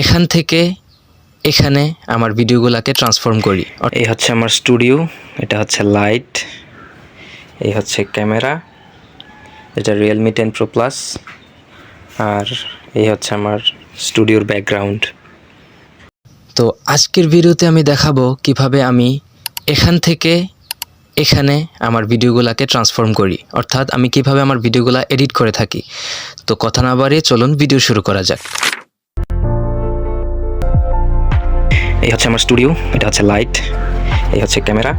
এখান থেকে এখানে আমার ভিডিওগুলোকে ট্রান্সফর্ম করি। এই হচ্ছে আমার স্টুডিও, এটা হচ্ছে লাইট, এই হচ্ছে ক্যামেরা, এটা Realme 10 Pro Plus, আর এই হচ্ছে আমার স্টুডিওর ব্যাকগ্রাউন্ড। তো আজকের ভিডিওতে আমি দেখাবো কিভাবে আমি এখান থেকে এখানে আমার ভিডিওগুলোকে ট্রান্সফর্ম করি, অর্থাৎ আমি কিভাবে আমার ভিডিওগুলো এডিট করে থাকি। তো কথা না বাড়িয়ে চলুন ভিডিও শুরু করা যাক। এই হচ্ছে আমার স্টুডিও, এটা হচ্ছে লাইট, এই হচ্ছে ক্যামেরা,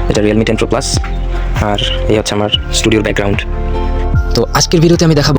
এটা Realme 10 Pro Plus, আর এই হচ্ছে আমার স্টুডিওর ব্যাকগ্রাউন্ড। তো আজকের ভিডিওতে আমি দেখাবো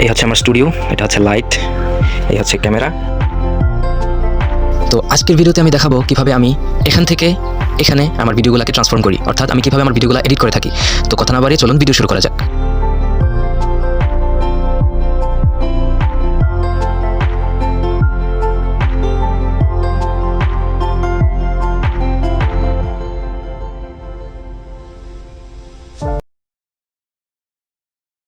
এই হচ্ছে আমার স্টুডিও, এটা হচ্ছে লাইট, এই হচ্ছে ক্যামেরা। তো আজকের ভিডিওতে আমি দেখাবো কিভাবে আমি এখান থেকে এখানে আমার ভিডিওগুলোকে ট্রান্সফর্ম করি, অর্থাৎ আমি কিভাবে আমার ভিডিওগুলো এডিট করে থাকি। তো কথা না বাড়িয়ে চলুন ভিডিও শুরু করা যাক।